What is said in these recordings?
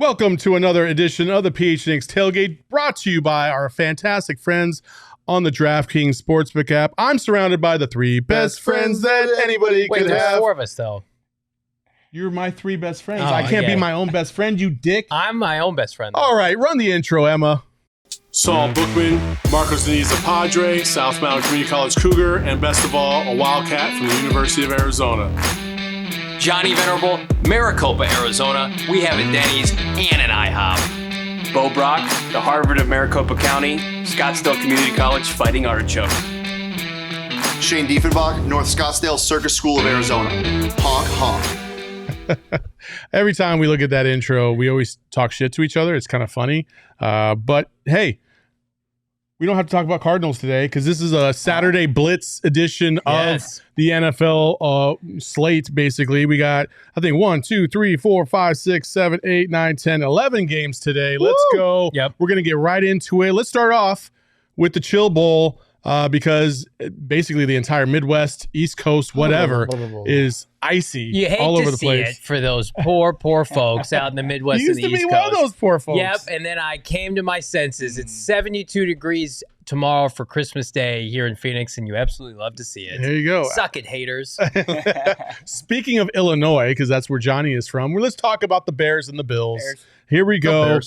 Welcome to another edition of the PHNX Tailgate, brought to you by our fantastic friends on the DraftKings Sportsbook app. I'm surrounded by the three best friends that anybody could there's have. Four of us, though. You're my three best friends. Oh, I can't okay. be my own best friend, you dick. I'm my own best friend, though. All right, run the intro, Emma. Saul Bookman, Marcos Deniza Padre, South Mountain Community College Cougar, and best of all, a Wildcat from the University of Arizona. Johnny Venerable, Maricopa, Arizona. We have a Denny's and an IHOP. Bo Brock, the Harvard of Maricopa County, Scottsdale Community College, Fighting Artichoke. Shane Diefenbach, North Scottsdale Circus School of Arizona. Honk, honk. Every time we look at that intro, we always talk shit to each other. It's kind of funny. But hey, we don't have to talk about Cardinals today because this is a Saturday Blitz edition of the NFL slate, basically. We got, I think, 1, 2, 3, 4, 5, 6, 7, 8, 9, 10, 11 games today. Let's go. Yep. We're going to get right into it. Let's start off with the Chill Bowl because basically the entire Midwest, East Coast, whatever, is icy You hate all to over the see place. it for those poor folks out in the Midwest You used and the to be East one Coast. of those poor folks. Yep, and then I came to my senses. It's 72 degrees tomorrow for Christmas Day here in Phoenix, and you absolutely love to see it. There you go. Suck it, haters. Speaking of Illinois, because that's where Johnny is from, let's talk about the Bears and the Bills. Here we go.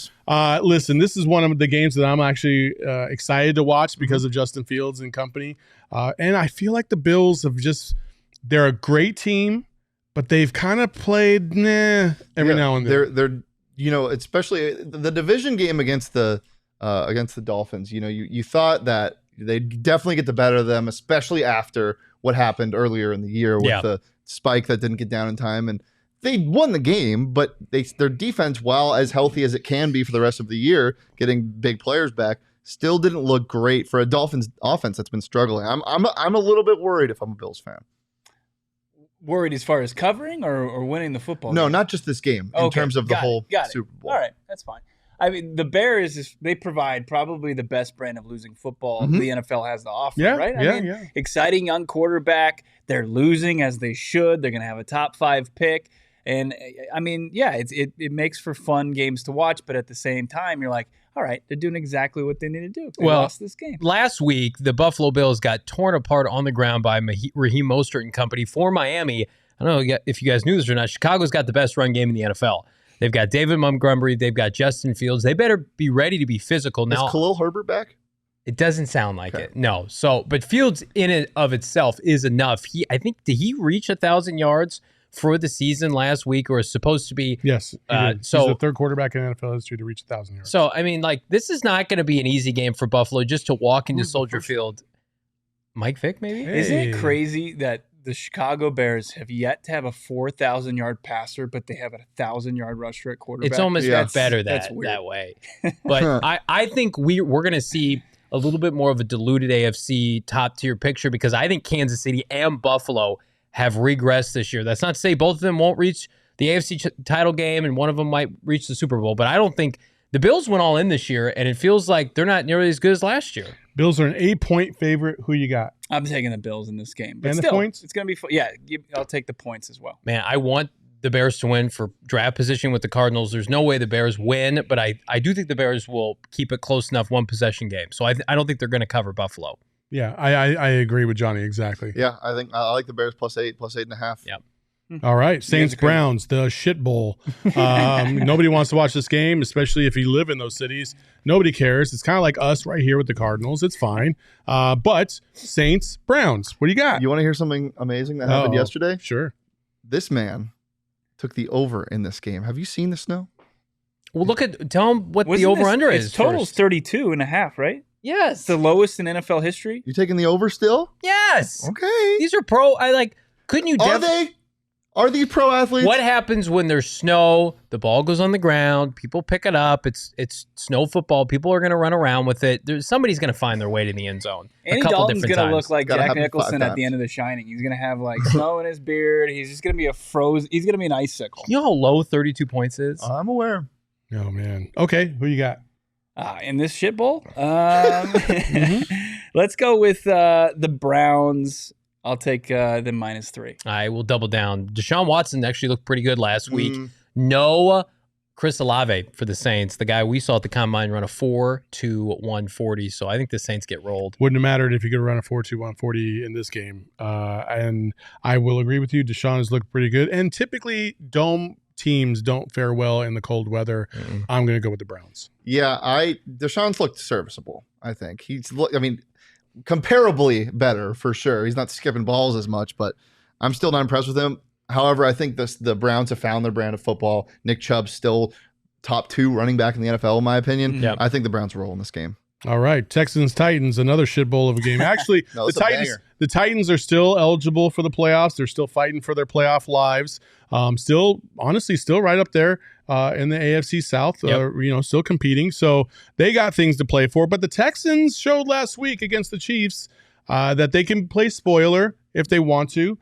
Listen, this is one of the games that I'm actually excited to watch because of Justin Fields and company. And I feel like the Bills have they're a great team, but they've kind of played every now and then. They're especially the division game against the Dolphins. You thought that they'd definitely get the better of them, especially after what happened earlier in the year with the spike that didn't get down in time. And they won the game, but their defense, while as healthy as it can be for the rest of the year, getting big players back, still didn't look great for a Dolphins offense that's been struggling. I'm a little bit worried if I'm a Bills fan. Worried as far as covering or winning the football No, game? not just this game, in terms of the whole Super Bowl. All right, that's fine. I mean, the Bears, they provide probably the best brand of losing football the NFL has to offer, right? I mean, exciting young quarterback. They're losing as they should. They're going to have a top 5 pick. And, I mean, it makes for fun games to watch. But at the same time, you're like, all right, they're doing exactly what they need to do. They lost this game. Last week, the Buffalo Bills got torn apart on the ground by Raheem Mostert and company for Miami. I don't know if you guys knew this or not. Chicago's got the best run game in the NFL. They've got David Montgomery. They've got Justin Fields. They better be ready to be physical. Now, is Khalil Herbert back? It doesn't sound like it. No. So, but Fields in and of itself is enough. I think, did he reach 1,000 yards for the season last week, or is supposed to be? Yes. He's the third quarterback in NFL history to reach 1,000 yards. So, I mean, this is not going to be an easy game for Buffalo just to walk into Soldier Field. Mike Vick, maybe? Hey. Isn't it crazy that the Chicago Bears have yet to have a 4,000-yard passer, but they have a 1,000-yard rusher at quarterback? It's almost better that way. But I think we're going to see a little bit more of a diluted AFC top-tier picture because I think Kansas City and Buffalo have regressed this year. That's not to say both of them won't reach the AFC title game and one of them might reach the Super Bowl, but I don't think the Bills went all in this year, and it feels like they're not nearly as good as last year. Bills are an 8-point favorite. Who you got? I'm taking the Bills in this game. But and still, the points? It's going to be fun. Yeah, I'll take the points as well. Man, I want the Bears to win for draft position with the Cardinals. There's no way the Bears win, but I do think the Bears will keep it close enough one-possession game. So I don't think they're going to cover Buffalo. Yeah, I agree with Johnny exactly. Yeah, I think I like the Bears +8, +8.5. Yep. All right, Saints Browns, the shit bowl. Nobody wants to watch this game, especially if you live in those cities. Nobody cares. It's kind of like us right here with the Cardinals. It's fine. But Saints Browns, what do you got? You want to hear something amazing that happened yesterday? Sure. This man took the over in this game. Have you seen the snow? Well, tell them what the over-under is. Total's 32.5, right? Yes. It's the lowest in NFL history. You taking the over still? Yes. Okay. These are couldn't you? Are they? Are these pro athletes? What happens when there's snow? The ball goes on the ground. People pick it up. It's snow football. People are going to run around with it. Somebody's going to find their way to the end zone. Andy Dalton's going to look like Jack Nicholson at the end of The Shining. He's going to have snow in his beard. He's just going to be he's going to be an icicle. You know how low 32 points is? I'm aware. Oh, man. Okay, who you got? In this shit bowl? Let's go with the Browns. I'll take the -3. I will double down. Deshaun Watson actually looked pretty good last week. No Chris Olave for the Saints, the guy we saw at the combine run a 4.2 So I think the Saints get rolled. Wouldn't have mattered if he could run a 4.2 in this game. And I will agree with you. Deshaun has looked pretty good. And typically, dome teams don't fare well in the cold weather. I'm going to go with the Browns. Yeah, Deshaun's looked serviceable, I think. Comparably better for sure. He's not skipping balls as much, but I'm still not impressed with him. However, I think the Browns have found their brand of football. Nick Chubb's still top 2 running back in the NFL, in my opinion. Yep. I think the Browns roll in this game. All right, Texans-Titans, another shit bowl of a game. Actually, the Titans are still eligible for the playoffs. They're still fighting for their playoff lives. Still right up there in the AFC South. Still competing. So they got things to play for. But the Texans showed last week against the Chiefs that they can play spoiler if they want to.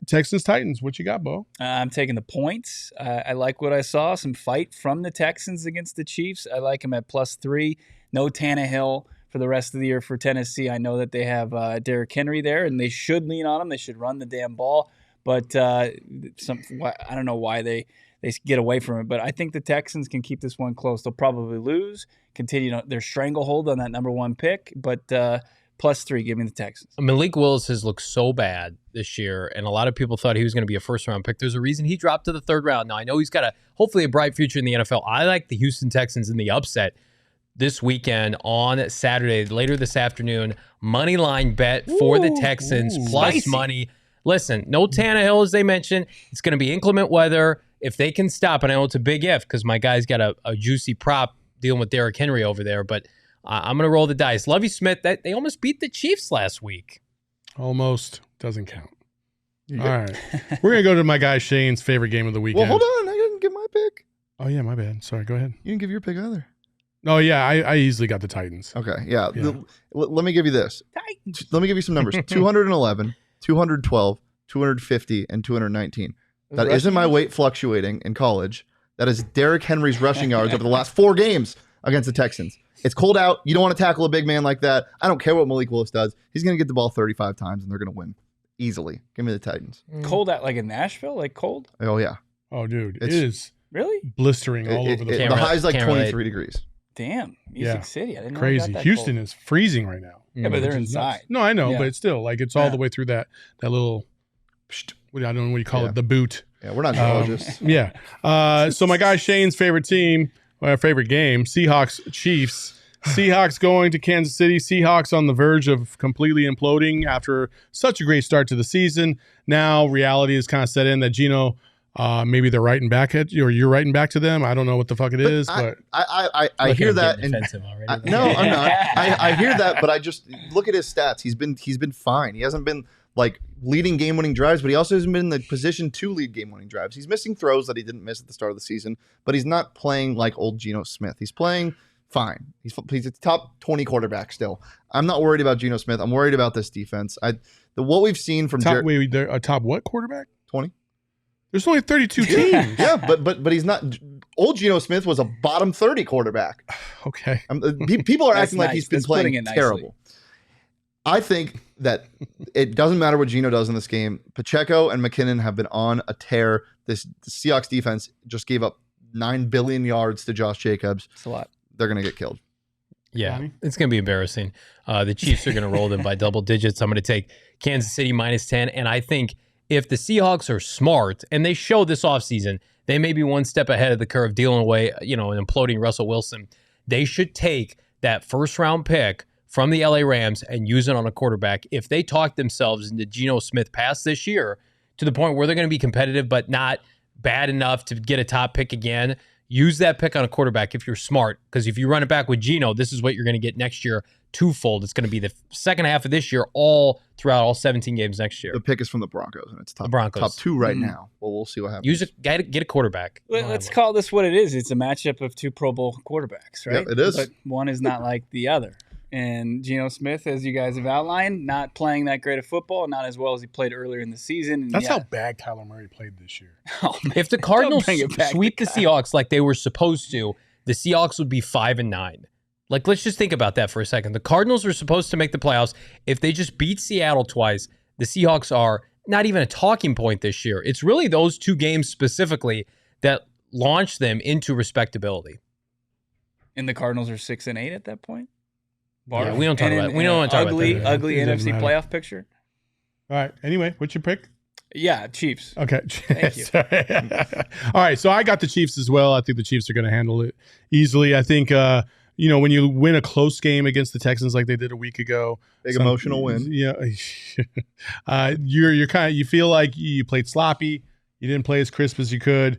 Texans-Titans, what you got, Bo? I'm taking the points. I like what I saw. Some fight from the Texans against the Chiefs. I like them at +3. No Tannehill for the rest of the year for Tennessee. I know that they have Derrick Henry there, and they should lean on him. They should run the damn ball. But I don't know why they get away from it. But I think the Texans can keep this one close. They'll probably lose, continue their stranglehold on that number 1 pick. But +3, give me the Texans. Malik Willis has looked so bad this year, and a lot of people thought he was going to be a first-round pick. There's a reason he dropped to the 3rd round. Now, I know he's got hopefully a bright future in the NFL. I like the Houston Texans in the upset this weekend on Saturday, later this afternoon. Money line bet for the Texans, plus spicy money. Listen, no Tannehill, as they mentioned. It's going to be inclement weather. If they can stop, and I know it's a big if because my guy's got a juicy prop dealing with Derrick Henry over there, but I'm going to roll the dice. Lovie Smith, they almost beat the Chiefs last week. Almost. Doesn't count. All right. We're going to go to my guy Shane's favorite game of the weekend. Well, hold on. I didn't give my pick. Oh, yeah, my bad. Sorry, go ahead. You didn't give your pick either. Oh, yeah, I easily got the Titans. Okay, yeah. Let me give you this. Titans. Let me give you some numbers. 211, 212, 250, and 219. That isn't my weight fluctuating in college. That is Derrick Henry's rushing yards over the last 4 games against the Texans. It's cold out. You don't want to tackle a big man like that. I don't care what Malik Willis does. He's going to get the ball 35 times, and they're going to win easily. Give me the Titans. Cold out like in Nashville? Like cold? Oh, yeah. Oh, dude. It is really blistering all over the place. The high's like 23 degrees. Damn. Music City. I didn't know crazy. Houston is freezing right now. Yeah, but they're inside. No, I know, but it's still like it's all the way through that little, I don't know what you call it, the boot. Yeah, we're not geologists. So my guy Shane's favorite team, favorite game, Seahawks Chiefs. Seahawks going to Kansas City. Seahawks on the verge of completely imploding after such a great start to the season. Now reality is kind of set in that Geno, maybe they're writing back at you, or you're writing back to them. I don't know what the fuck it is, but I hear that. No, I'm not. I hear that, but I just look at his stats. He's been fine. He hasn't been like leading game-winning drives, but he also hasn't been in the position to lead game-winning drives. He's missing throws that he didn't miss at the start of the season, but he's not playing like old Geno Smith. He's playing fine. He's a top 20 quarterback still. I'm not worried about Geno Smith. I'm worried about this defense. What we've seen from a top what quarterback? 20. There's only 32 teams. Yeah, but he's not. Old Geno Smith was a bottom 30 quarterback. Okay. People are acting like he's been playing terrible. I think that it doesn't matter what Geno does in this game. Pacheco and McKinnon have been on a tear. The Seahawks defense just gave up 9 billion yards to Josh Jacobs. It's a lot. They're going to get killed. Yeah, it's going to be embarrassing. The Chiefs are going to roll them by double digits. I'm going to take Kansas City -10. And I think if the Seahawks are smart, and they show this offseason, they may be one step ahead of the curve dealing away, an imploding Russell Wilson. They should take that first-round pick from the LA Rams and use it on a quarterback. If they talk themselves into Geno Smith past this year to the point where they're going to be competitive but not bad enough to get a top pick again, use that pick on a quarterback if you're smart, because if you run it back with Geno, this is what you're going to get next year twofold. It's going to be the second half of this year all throughout all 17 games next year. The pick is from the Broncos, and it's top 2 right now. Well, we'll see what happens. Use it, get a quarterback. Let's call this what it is. It's a matchup of 2 Pro Bowl quarterbacks, right? Yeah, it is. But one is not like the other. And Geno Smith, as you guys have outlined, not playing that great of football, not as well as he played earlier in the season. And that's how bad Kyler Murray played this year. If the Cardinals sweep the Seahawks like they were supposed to, the Seahawks would be 5-9. Like, let's just think about that for a second. The Cardinals were supposed to make the playoffs. If they just beat Seattle twice, the Seahawks are not even a talking point this year. It's really those 2 games specifically that launch them into respectability. And the Cardinals are 6-8 at that point. Yeah, we don't talk about. We don't want to talk ugly, about that. ugly NFC playoff picture. All right. Anyway, what's your pick? Yeah, Chiefs. Okay. Thank you. All right. So I got the Chiefs as well. I think the Chiefs are going to handle it easily. I think, when you win a close game against the Texans like they did a week ago, big emotional win. Yeah. You feel like you played sloppy. You didn't play as crisp as you could.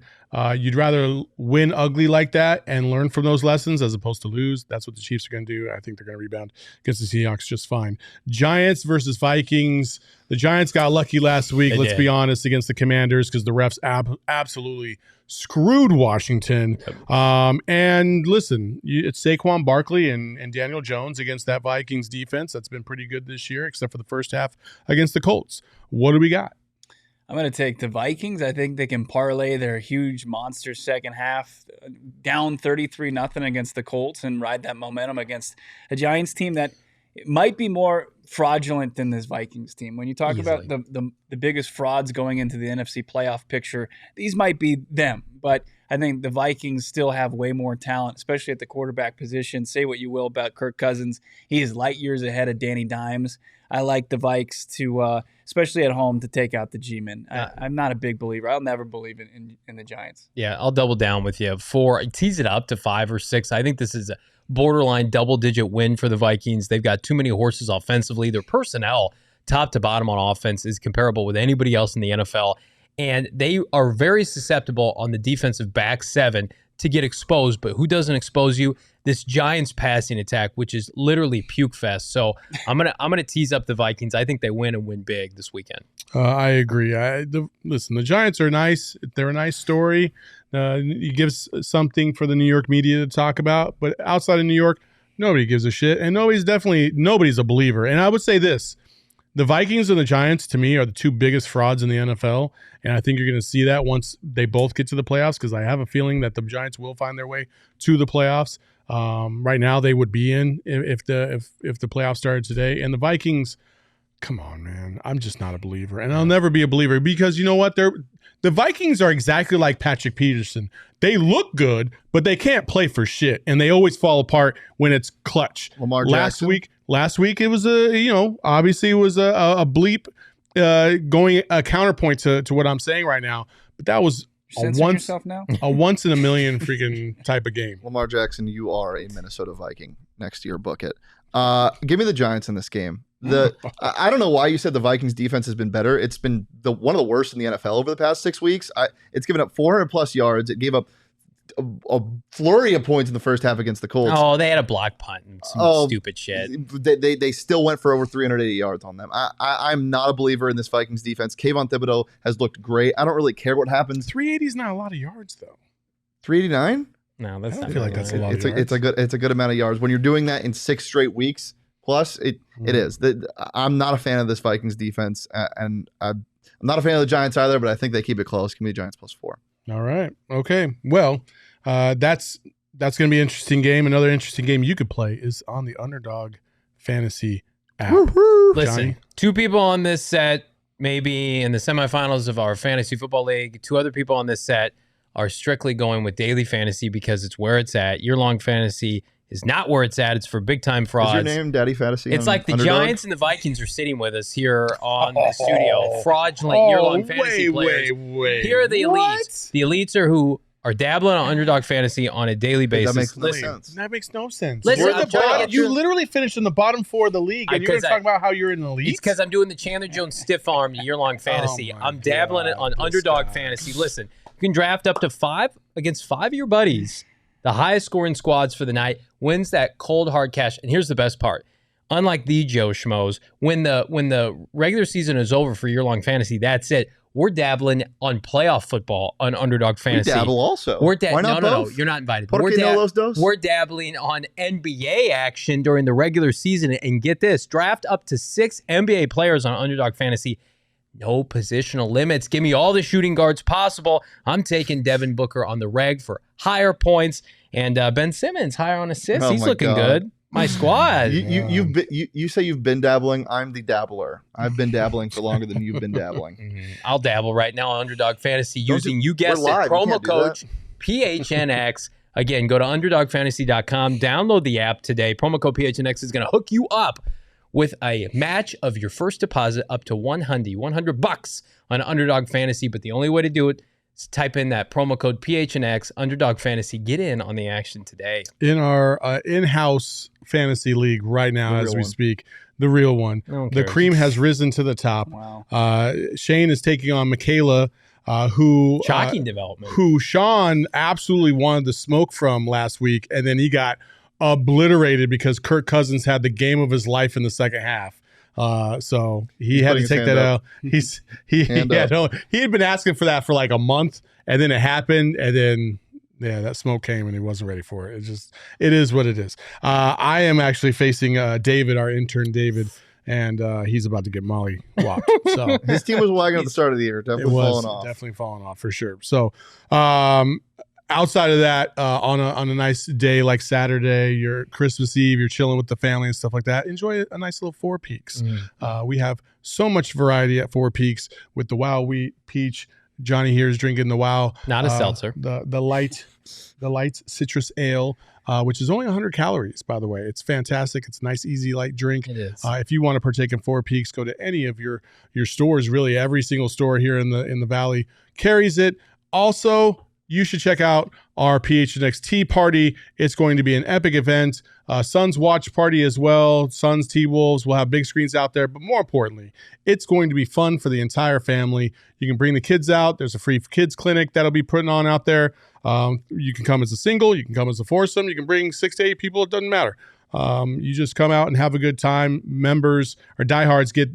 You'd rather win ugly like that and learn from those lessons as opposed to lose. That's what the Chiefs are going to do. I think they're going to rebound against the Seahawks just fine. Giants versus Vikings. The Giants got lucky last week, let's be honest, against the Commanders because the refs absolutely screwed Washington. And listen, it's Saquon Barkley and Daniel Jones against that Vikings defense. That's been pretty good this year, except for the first half against the Colts. What do we got? I'm going to take the Vikings. I think they can parlay their huge monster second half down 33-0 against the Colts and ride that momentum against a Giants team that might be more fraudulent than this Vikings team. When you talk about the biggest frauds going into the NFC playoff picture, these might be them. But I think the Vikings still have way more talent, especially at the quarterback position. Say what you will about Kirk Cousins. He is light years ahead of Danny Dimes. I like the Vikes to, especially at home, to take out the G-men. I'm not a big believer. I'll never believe in the Giants. Yeah, I'll double down with you. Tease it up to 5 or 6. I think this is a borderline double-digit win for the Vikings. They've got too many horses offensively. Their personnel, top to bottom on offense, is comparable with anybody else in the NFL. And they are very susceptible on the defensive back 7 to get exposed. But who doesn't expose you? This Giants passing attack, which is literally puke fest. So I'm gonna tease up the Vikings. I think they win and win big this weekend. I agree. Listen, the Giants are nice. They're a nice story. It gives something for the New York media to talk about. But outside of New York, nobody gives a shit. And nobody's a believer. And I would say this. The Vikings and the Giants, to me, are the two biggest frauds in the NFL, and I think you're going to see that once they both get to the playoffs because I have a feeling that the Giants will find their way to the playoffs. Right now, they would be in if the playoffs started today. And the Vikings, come on, man. I'm just not a believer, and I'll never be a believer because you know what? The Vikings are exactly like Patrick Peterson. They look good, but they can't play for shit, and they always fall apart when it's clutch. Lamar Jackson. Last week it was obviously it was a bleep going a counterpoint to what I'm saying right now, but that was a once in a million freaking type of game. Lamar Jackson, you are a Minnesota Viking. Next year, book it. Give me the Giants in this game. I don't know why you said the Vikings defense has been better. It's been one of the worst in the NFL over the past 6 weeks. It's given up 400 plus yards. It gave up a flurry of points in the first half against the Colts. Oh, they had a block punt and some stupid shit. They still went for over 380 yards on them. I'm not a believer in this Vikings defense. Kayvon Thibodeau has looked great. I don't really care what happens. 380 is not a lot of yards though. 389? No, that's not. I feel like that's a lot of yards. It's a good amount of yards when you're doing that in 6 straight weeks. Plus, it is. I'm not a fan of this Vikings defense, and I'm not a fan of the Giants either. But I think they keep it close. Give me the Giants +4. All right. Okay. Well, that's going to be an interesting game. Another interesting game you could play is on the Underdog Fantasy app. Listen, Johnny? 2 people on this set, maybe in the semifinals of our fantasy football league. 2 other people on this set are strictly going with daily fantasy because it's where it's at. Year-long fantasy is not where it's at. It's for big-time frauds. Is your name Daddy Fantasy? It's like the Underdog? Giants and the Vikings are sitting with us here on the studio. Fraudulent year-long fantasy players. Here are the elites. What? The elites are who are dabbling on Underdog Fantasy on a daily basis. That makes no sense. That makes no sense. Listen, you literally finished in the bottom 4 of the league, and you're going to talk about how you're an elite? It's because I'm doing the Chandler Jones stiff arm year-long fantasy. I'm dabbling it on Underdog Fantasy. Listen, you can draft up to 5 against 5 of your buddies. The highest scoring squads for the night wins that cold hard cash. And here's the best part. Unlike the Joe Schmoes, when the regular season is over for year-long fantasy, that's it. We're dabbling on playoff football on Underdog Fantasy. We dabble also. Why not no, you're not invited. We're dabbling on NBA action during the regular season. And get this, draft up to 6 NBA players on Underdog Fantasy. No positional limits. Give me all the shooting guards possible. I'm taking Devin Booker on the reg for higher points. And Ben Simmons, higher on assists. He's looking good. My squad. You say you've been dabbling. I'm the dabbler. I've been dabbling for longer than you've been dabbling. I'll dabble right now on Underdog Fantasy using, you guessed it, promo code PHNX. Again, go to underdogfantasy.com, download the app today. Promo code PHNX is going to hook you up with a match of your first deposit up to $100 on Underdog Fantasy. But the only way to do it is type in that promo code PHNX, Underdog Fantasy. Get in on the action today. In our in-house fantasy league right now as we speak, the real one. The cream has risen to the top. Wow. Shane is taking on Michaela, who shocking development. Who Sean absolutely wanted the smoke from last week, and then he got obliterated because Kirk Cousins had the game of his life in the second half. So he had to take that out. He had been asking for that for like a month, and then it happened, and then that smoke came, and he wasn't ready for it. It is what it is. I am actually facing David, our intern David. And he's about to get molly whopped. So his team was wagging at the start of the year. Definitely falling off for sure. So outside of that, on a nice day like Saturday, your Christmas Eve, you're chilling with the family and stuff like that. Enjoy a nice little Four Peaks. We have so much variety at Four Peaks with the Wow Wheat Peach. Johnny here is drinking the Wow, not a seltzer, the light citrus ale. Which is only 100 calories, by the way. It's fantastic. It's a nice, easy, light drink. It is. If you want to partake in Four Peaks, go to any of your stores. Really, every single store here in the Valley carries it. Also, you should check out our PHNX Tea Party. It's going to be an epic event. Suns watch party as well. Suns, T-Wolves. We'll have big screens out there. But more importantly, it's going to be fun for the entire family. You can bring the kids out. There's a free kids clinic that'll be putting on out there. You can come as a single. You can come as a foursome. You can bring 6 to 8 people. It doesn't matter. You just come out and have a good time. Members or diehards get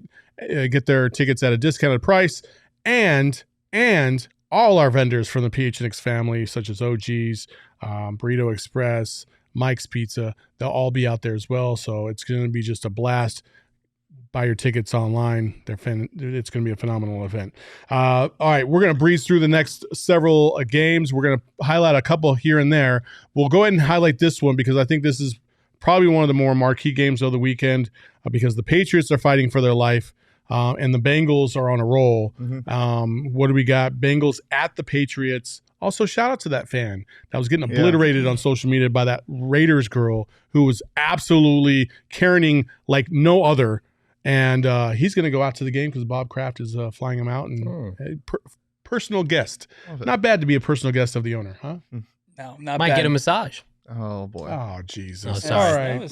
their tickets at a discounted price. And all our vendors from the PHNX family, such as OG's, Burrito Express, Mike's Pizza, they'll all be out there as well. So it's going to be just a blast. Buy your tickets online. It's going to be a phenomenal event. All right, we're going to breeze through the next several games. We're going to highlight a couple here and there. We'll go ahead and highlight this one because I think this is probably one of the more marquee games of the weekend because the Patriots are fighting for their life and the Bengals are on a roll. What do we got? Bengals at the Patriots. Also, shout out to that fan that was getting obliterated on social media by that Raiders girl who was absolutely carrying like no other. And he's going to go out to the game because Bob Kraft is flying him out. And personal guest. Not bad to be a personal guest of the owner, huh? No, not Might bad. get a massage. Oh, boy. Oh, Jesus. Oh, sorry. All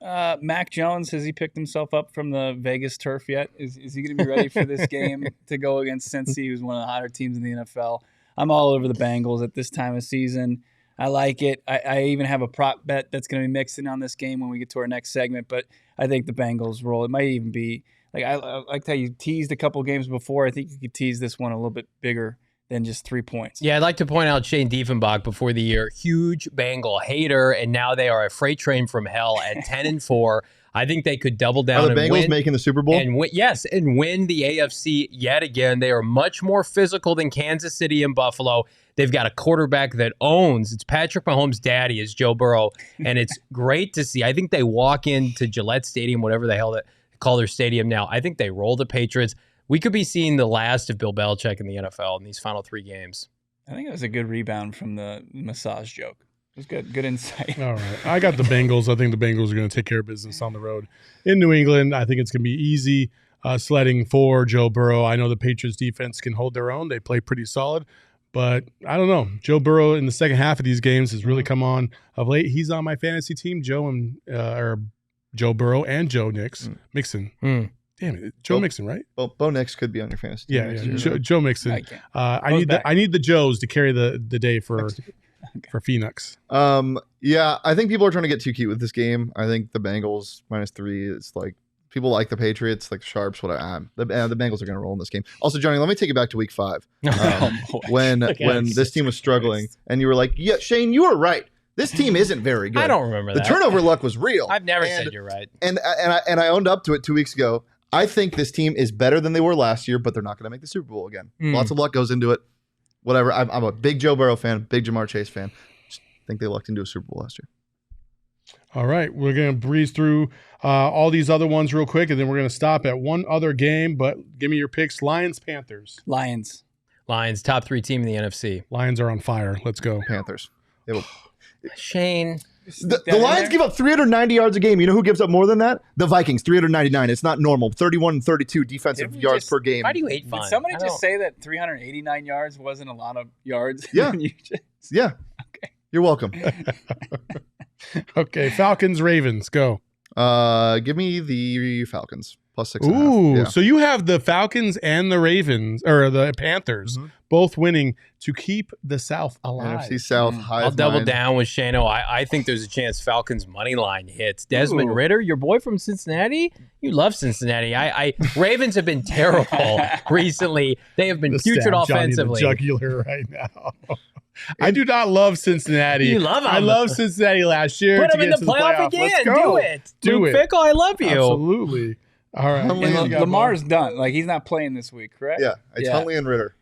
right. Mac Jones, has he picked himself up from the Vegas turf yet? Is he going to be ready for this game to go against Cincy, who's one of the hotter teams in the NFL? I'm all over the Bengals at this time of season. I like it. I even have a prop bet that's going to be mixed in on this game when we get to our next segment, but I think the Bengals roll. It might even be like I like how you teased a couple games before. I think you could tease this one a little bit bigger than just 3 points. Yeah, I'd like to point out Shane Diefenbach before the year, huge Bengal hater, and now they are a freight train from hell at 10-4. I think they could double down. Are the Bengals making the Super Bowl? And win the AFC yet again. They are much more physical than Kansas City and Buffalo. They've got a quarterback that owns. It's Patrick Mahomes' daddy is Joe Burrow, and it's great to see. I think they walk into Gillette Stadium, whatever the hell they call their stadium now. I think they roll the Patriots. We could be seeing the last of Bill Belichick in the NFL in these final 3 games. I think it was a good rebound from the massage joke. It was good. Good insight. All right. I got the Bengals. I think the Bengals are going to take care of business on the road in New England. I think it's going to be easy sledding for Joe Burrow. I know the Patriots defense can hold their own. They play pretty solid. But I don't know. Joe Burrow in the second half of these games has really come on of late. He's on my fantasy team, Joe Burrow and Joe Mixon. Damn it, Joe Mixon, right? Well, Bo Nix could be on your fantasy team. Yeah. Joe Mixon. I need the Joes to carry the day for Phoenix. Yeah, I think people are trying to get too cute with this game. I think the Bengals -3 is like people like the Patriots, like the Sharps. The Bengals are going to roll in this game. Also, Johnny, let me take you back to Week 5 when this team was struggling, and you were like, "Yeah, Shane, you were right. This team isn't very good." I don't remember that. The turnover luck was real. I've never said you're right. And I owned up to it 2 weeks ago. I think this team is better than they were last year, but they're not going to make the Super Bowl again. Lots of luck goes into it. Whatever. I'm a big Joe Burrow fan, big Jamar Chase fan. Just think they lucked into a Super Bowl last year. All right. We're going to breeze through all these other ones real quick, and then we're going to stop at one other game. But give me your picks. Lions, Panthers. Lions. Lions, top 3 team in the NFC. Lions are on fire. Let's go. Panthers. Shane. The Lions give up 390 yards a game. You know who gives up more than that? The Vikings, 399. It's not normal. 31 and 32 defensive yards per game. Why do you hate fun? Did somebody just say that 389 yards wasn't a lot of yards? Yeah. Yeah. Okay. You're welcome. Okay, Falcons, Ravens, go. Give me the Falcons. Plus 6.5. Ooh, Yeah. so you have the Falcons and the Ravens, or the Panthers, both winning to keep the South alive. NFC South, high. I'll double down with Shano. I think there's a chance Falcons money line hits. Desmond Ridder, your boy from Cincinnati. You love Cincinnati. Ravens have been terrible recently. They have been putrid offensively. Johnny the jugular right now. I do not love Cincinnati. You love them. I love Cincinnati last year. Put them in the playoff again. Let's go. Do it. Do Luke it. Fickle, I love you. Absolutely. All right. And Lamar's done. Like, he's not playing this week, correct? Yeah. It's Huntley and Ritter.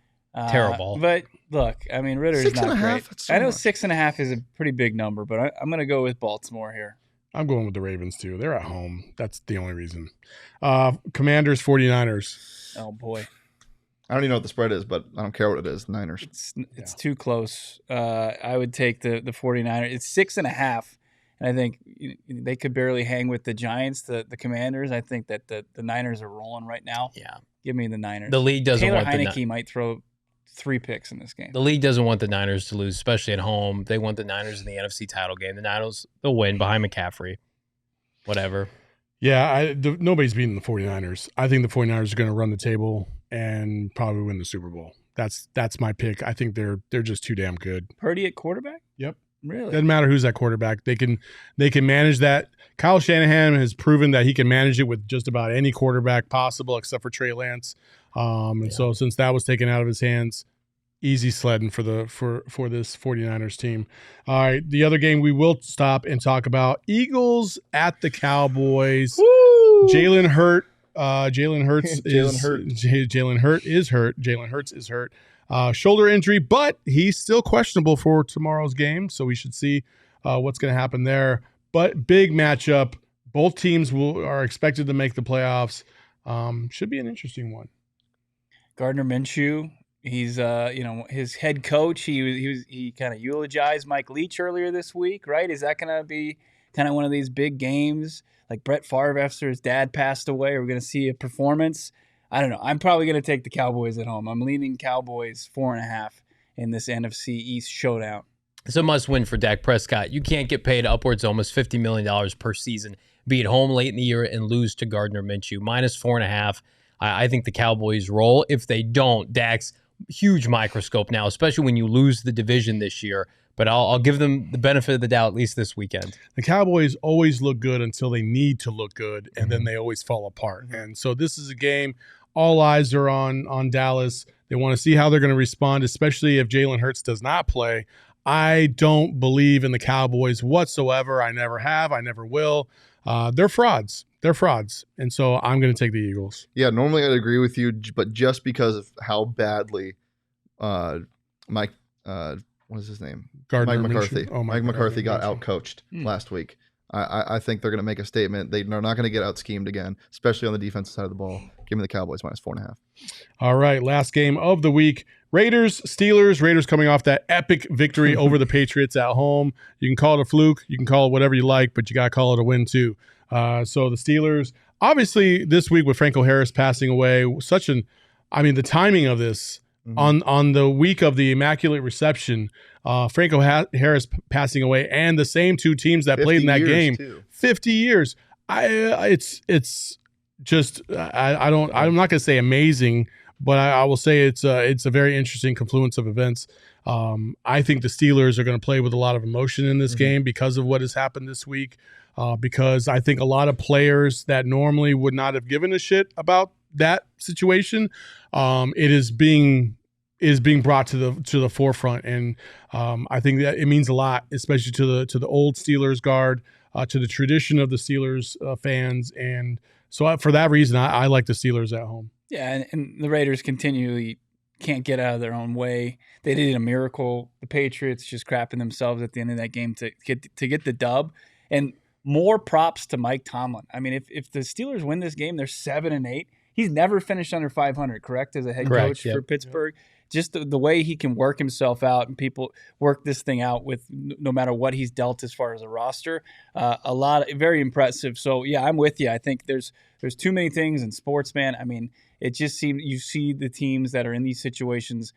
Terrible. But look, I mean, Ritter's not great. So I know much. 6.5 is a pretty big number, but I'm going to go with Baltimore here. I'm going with the Ravens, too. They're at home. That's the only reason. Commanders, 49ers. Oh, boy. I don't even know what the spread is, but I don't care what it is. Niners. It's too close. I would take the 49ers. It's 6.5. And I think they could barely hang with the Giants, the Commanders. I think that the Niners are rolling right now. Yeah. Give me the Niners. The league doesn't Taylor want Heineke might throw 3 picks in this game. The league doesn't want the Niners to lose, especially at home. They want the Niners in the NFC title game. The Niners, they'll win behind McCaffrey. Whatever. Yeah, nobody's beating the 49ers. I think the 49ers are going to run the table and probably win the Super Bowl. That's my pick. I think they're just too damn good. Purdy at quarterback? Yep. Really? Doesn't matter who's at quarterback. They can manage that. Kyle Shanahan has proven that he can manage it with just about any quarterback possible except for Trey Lance. So since that was taken out of his hands, easy sledding for this 49ers team. All right, the other game we will stop and talk about, Eagles at the Cowboys. Woo! Jalen Hurts is hurt. Shoulder injury, but he's still questionable for tomorrow's game, so we should see what's going to happen there. But big matchup. Both teams are expected to make the playoffs. Should be an interesting one. Gardner Minshew, he's his head coach. He kind of eulogized Mike Leach earlier this week, right? Is that going to be kind of one of these big games like Brett Favre after his dad passed away? Are we going to see a performance? I don't know. I'm probably going to take the Cowboys at home. I'm leaning Cowboys 4.5 in this NFC East showdown. It's a must-win for Dak Prescott. You can't get paid upwards of almost $50 million per season, be at home late in the year, and lose to Gardner Minshew. Minus 4.5. I think the Cowboys roll. If they don't, Dak's huge microscope now, especially when you lose the division this year. But I'll give them the benefit of the doubt at least this weekend. The Cowboys always look good until they need to look good, and then they always fall apart. And so this is a game. All eyes are on Dallas. They want to see how they're going to respond, especially if Jalen Hurts does not play. I don't believe in the Cowboys whatsoever. I never have. I never will. They're frauds. And so I'm going to take the Eagles. Yeah, normally I'd agree with you, but just because of how badly Mike, what is his name? Gardner Mike McCarthy. Minshew. Oh, Mike McCarthy got Minshew. outcoached last week. I think they're going to make a statement. They're not going to get out schemed again, especially on the defensive side of the ball. Give me the Cowboys minus 4.5. All right, last game of the week. Raiders, Steelers. Raiders coming off that epic victory over the Patriots at home. You can call it a fluke. You can call it whatever you like, but you got to call it a win too. So the Steelers, obviously this week with Franco Harris passing away, the timing of this on the week of the Immaculate Reception, Franco Harris passing away, and the same two teams that played in that game, too. 50 years. It's just I'm not going to say amazing, but I will say it's a very interesting confluence of events. I think the Steelers are going to play with a lot of emotion in this game because of what has happened this week. Because I think a lot of players that normally would not have given a shit about that situation, it is being brought to the forefront, and I think that it means a lot, especially to the old Steelers guard, to the tradition of the Steelers fans, and so for that reason, I like the Steelers at home. Yeah, and the Raiders continually can't get out of their own way. They did a miracle. The Patriots just crapping themselves at the end of that game to get the dub, and more props to Mike Tomlin. I mean, if the Steelers win this game, they're 7-8. He's never finished under 500, correct, as a head coach for Pittsburgh. just the way he can work himself out and people work this thing out with no matter what he's dealt as far as a roster, very impressive. So yeah, I'm with you. I think there's too many things in sports, man. I mean, it just seems you see the teams that are in these situations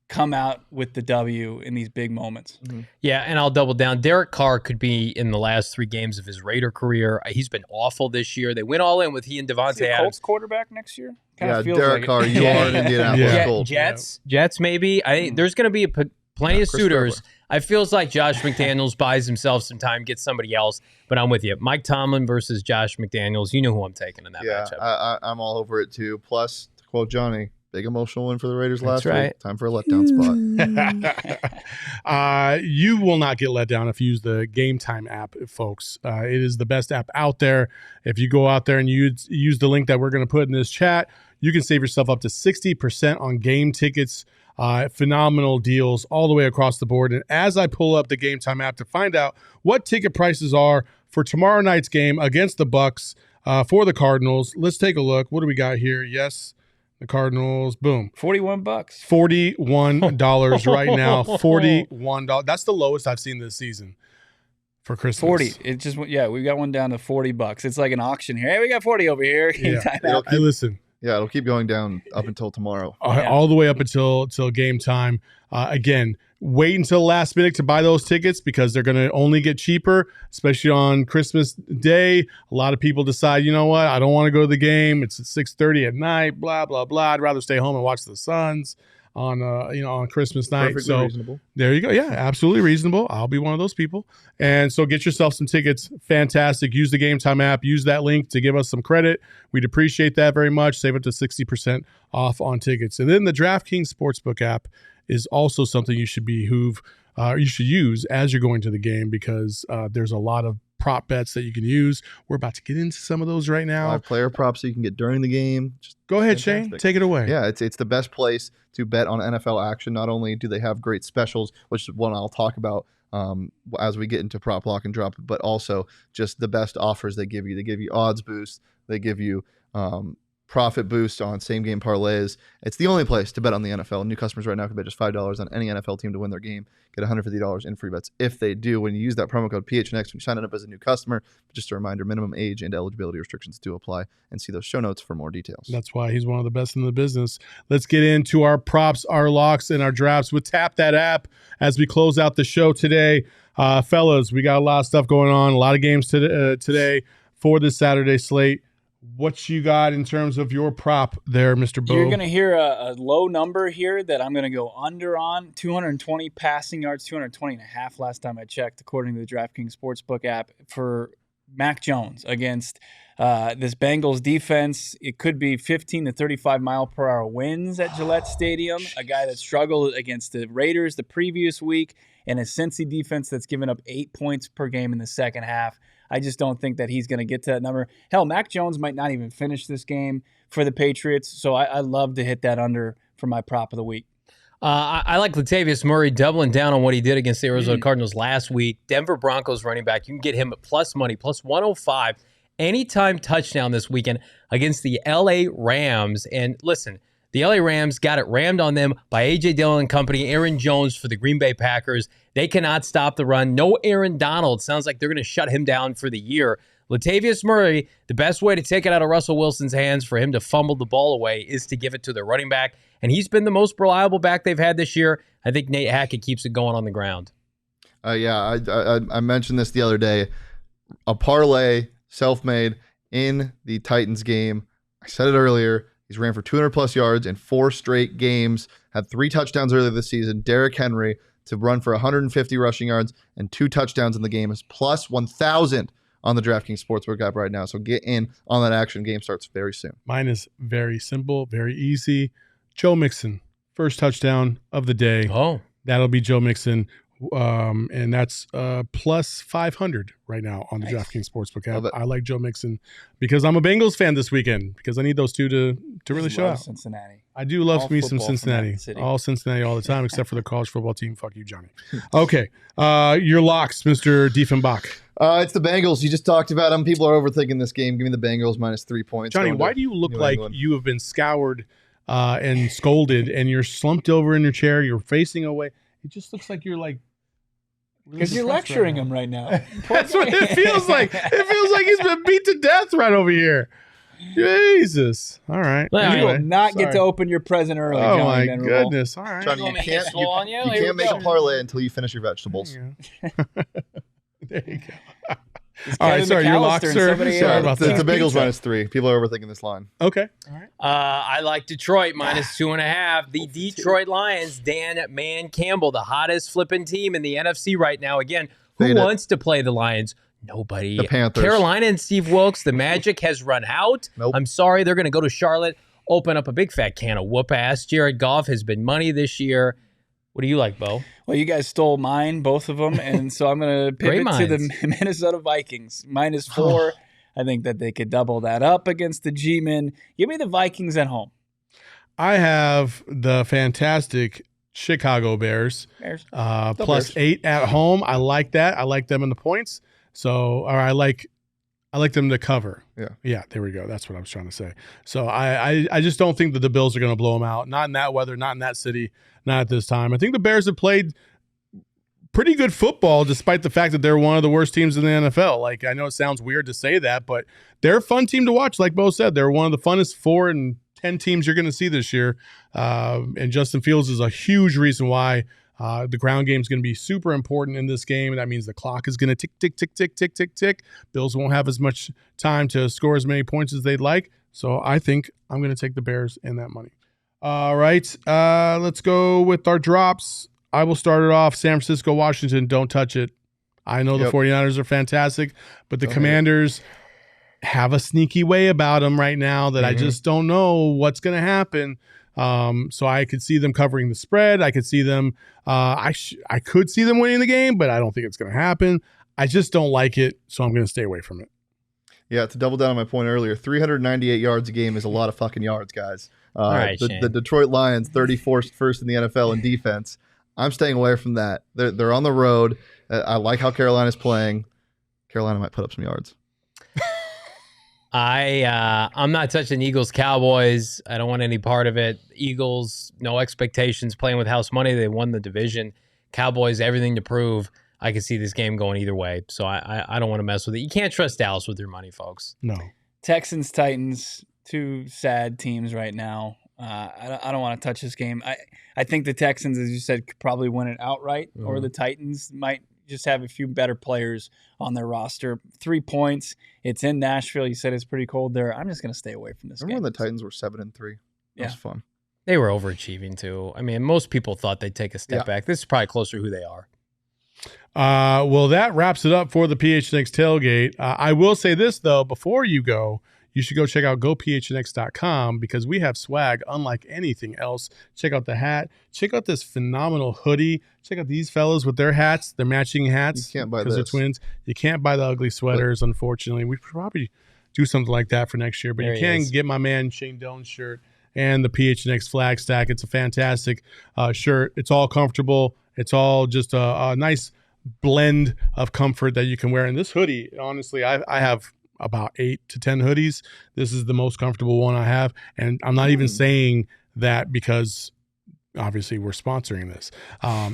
come out with the W in these big moments. Mm-hmm. Yeah, and I'll double down. Derek Carr could be in the last 3 games of his Raider career. He's been awful this year. They went all in with he and Devontae Adams. Colts quarterback next year? Derek Carr, you are in Indianapolis Colts. Jets maybe. There's going to be plenty of suitors. I feels like Josh McDaniels buys himself some time, gets somebody else, but I'm with you. Mike Tomlin versus Josh McDaniels. You know who I'm taking in that matchup. I'm all over it too. Plus, to quote Johnny, big emotional win for the Raiders last week. Time for a letdown spot. You will not get let down if you use the Game Time app, folks. It is the best app out there. If you go out there and you use the link that we're going to put in this chat, you can save yourself up to 60% on game tickets. Phenomenal deals all the way across the board. And as I pull up the Game Time app to find out what ticket prices are for tomorrow night's game against the Bucks for the Cardinals, let's take a look. What do we got here? Yes. The Cardinals, boom. $41. $41 right now. $41. That's the lowest I've seen this season for Christmas. 40. It just we got one down to $40. It's like an auction here. Hey, we got 40 over here. Yeah. Hey, listen. Yeah, it'll keep going down up until tomorrow. All the way up until game time. Again, wait until the last minute to buy those tickets because they're going to only get cheaper, especially on Christmas Day. A lot of people decide, you know what, I don't want to go to the game. It's at 6:30 at night, blah, blah, blah. I'd rather stay home and watch the Suns on Christmas night. Perfectly reasonable. There you go. Yeah, absolutely reasonable. I'll be one of those people. And so get yourself some tickets. Fantastic. Use the Game Time app. Use that link to give us some credit. We'd appreciate that very much. Save up to 60% off on tickets. And then the DraftKings Sportsbook app is also something you should use as you're going to the game because there's a lot of prop bets that you can use. We're about to get into some of those right now. 5 player props that you can get during the game. Just go ahead, Shane. Take it away. Yeah, it's the best place to bet on NFL action. Not only do they have great specials, which is one I'll talk about as we get into prop lock and drop, but also just the best offers they give you. They give you odds boost. They give you profit boost on same game parlays. It's the only place to bet on the NFL. New customers right now can bet just $5 on any NFL team to win their game. Get $150 in free bets if they do. When you use that promo code PHNX when you sign up as a new customer, just a reminder, minimum age and eligibility restrictions do apply, and see those show notes for more details. That's why he's one of the best in the business. Let's get into our props, our locks, and our drafts with Tap That App as we close out the show today. Fellas, we got a lot of stuff going on, a lot of games today for this Saturday slate. What you got in terms of your prop there, Mr. Bo? You're going to hear a low number here that I'm going to go under on. 220 passing yards, 220 and a half last time I checked, according to the DraftKings Sportsbook app, for Mac Jones against this Bengals defense. It could be 15 to 35 mile per hour winds at Gillette Stadium. A guy that struggled against the Raiders the previous week, and a Cincy defense that's given up 8 points per game in the second half. I just don't think that he's going to get to that number. Hell, Mac Jones might not even finish this game for the Patriots, so I love to hit that under for my prop of the week. I like Latavius Murray doubling down on what he did against the Arizona Cardinals last week. Denver Broncos running back, you can get him at plus money, plus 105. Anytime touchdown this weekend against the LA Rams. And listen, the LA Rams got it rammed on them by A.J. Dillon and company, Aaron Jones for the Green Bay Packers. They cannot stop the run. No Aaron Donald. Sounds like they're going to shut him down for the year. Latavius Murray, the best way to take it out of Russell Wilson's hands for him to fumble the ball away is to give it to their running back. And he's been the most reliable back they've had this year. I think Nate Hackett keeps it going on the ground. I mentioned this the other day. A parlay, self-made, in the Titans game. I said it earlier. He's ran for 200-plus yards in 4 straight games, had 3 touchdowns earlier this season. Derrick Henry to run for 150 rushing yards and 2 touchdowns in the game is plus 1,000 on the DraftKings Sportsbook app right now. So get in on that action. Game starts very soon. Mine is very simple, very easy. Joe Mixon, first touchdown of the day. Oh. That'll be Joe Mixon. And that's plus 500 right now on the DraftKings Sportsbook app. I like Joe Mixon because I'm a Bengals fan this weekend because I need those two to really show out. Cincinnati. I do love me some Cincinnati. All Cincinnati all the time except for the college football team. Fuck you, Johnny. Okay. Your locks, Mr. Diefenbach. It's the Bengals. You just talked about them. People are overthinking this game. Give me the Bengals minus 3 points. Johnny, why do you look like you have been scoured and scolded, and you're slumped over in your chair, you're facing away. It just looks like you're like because you're lecturing him right now. That's what it feels like. It feels like he's been beat to death right over here. Jesus. All right. Well, anyway, you will not get to open your present early. Oh, Johnny my goodness. All right. Johnny, you can't make a parlay until you finish your vegetables. There you go. All right, sorry, your lock, sir. Sorry about that. The Bengals -3. People are overthinking this line. Okay. All right. I like Detroit -2.5. The Detroit Lions, Dan Man Campbell, the hottest flipping team in the NFC right now. Again, who wants to play the Lions? Nobody. The Panthers. Carolina and Steve Wilkes, the magic has run out. Nope. I'm sorry, they're going to go to Charlotte, open up a big fat can of whoop ass. Jared Goff has been money this year. What do you like, Bo? Well, you guys stole mine, both of them, and so I'm going to pivot to the Minnesota Vikings. -4. I think that they could double that up against the G-Men. Give me the Vikings at home. I have the fantastic Chicago Bears. +8 at home. I like that. I like them in the points. So, or I like them to cover. Yeah. There we go. That's what I was trying to say. So I just don't think that the Bills are going to blow them out. Not in that weather. Not in that city. Not at this time. I think the Bears have played pretty good football, despite the fact that they're one of the worst teams in the NFL. Like, I know it sounds weird to say that, but they're a fun team to watch. Like Bo said, they're one of the funnest 4 and 10 teams you're going to see this year. And Justin Fields is a huge reason why. The ground game is going to be super important in this game. That means the clock is going to tick, tick, tick, tick, tick, tick, tick. Bills won't have as much time to score as many points as they'd like. So I think I'm going to take the Bears and that money. All right. Let's go with our drops. I will start it off. San Francisco, Washington, don't touch it. I know the 49ers are fantastic, but the Commanders have a sneaky way about them right now that I just don't know what's going to happen. So I could see them covering the spread. I could see them. I could see them winning the game, but I don't think it's going to happen. I just don't like it, so I'm going to stay away from it. Yeah, to double down on my point earlier, 398 yards a game is a lot of fucking yards, guys. All right, the Detroit Lions, 34st in the NFL in defense. I'm staying away from that. They're on the road. I like how Carolina's playing. Carolina might put up some yards. I'm not touching Eagles Cowboys. I don't want any part of it. Eagles, no expectations, playing with house money. They won the division. Cowboys, everything to prove. I can see this game going either way. So I don't want to mess with it. You can't trust Dallas with your money, folks. No. Texans, Titans, two sad teams right now. I don't want to touch this game. I think the Texans, as you said, could probably win it outright, or the Titans might just have a few better players on their roster. 3 points. It's in Nashville. You said it's pretty cold there. I'm just going to stay away from this game. Remember when the Titans were 7-3? That was fun. They were overachieving too. I mean, most people thought they'd take a step back. This is probably closer to who they are. Well, that wraps it up for the PHNX Tailgate. I will say this, though, before you go, you should go check out gophnx.com because we have swag unlike anything else. Check out the hat. Check out this phenomenal hoodie. Check out these fellas with their hats, their matching hats. You can't buy because they're twins. You can't buy the ugly sweaters, unfortunately. We probably do something like that for next year, but you can get my man Shane Doan's shirt and the PHNX flag stack. It's a fantastic shirt. It's all comfortable. It's all just a nice blend of comfort that you can wear. And this hoodie, honestly, I have about 8 to 10 hoodies. This is the most comfortable one I have. And I'm not even saying that because obviously we're sponsoring this.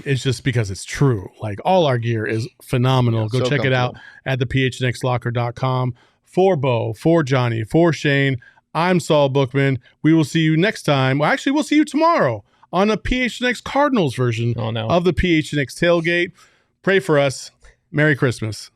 It's just because it's true. Like, all our gear is phenomenal. Go check it out at the phnxlocker.com. For Bo, for Johnny, for Shane, I'm Saul Bookman. We will see you next time. Well, actually, we'll see you tomorrow on a PHNX Cardinals version of the PHNX Tailgate. Pray for us. Merry Christmas.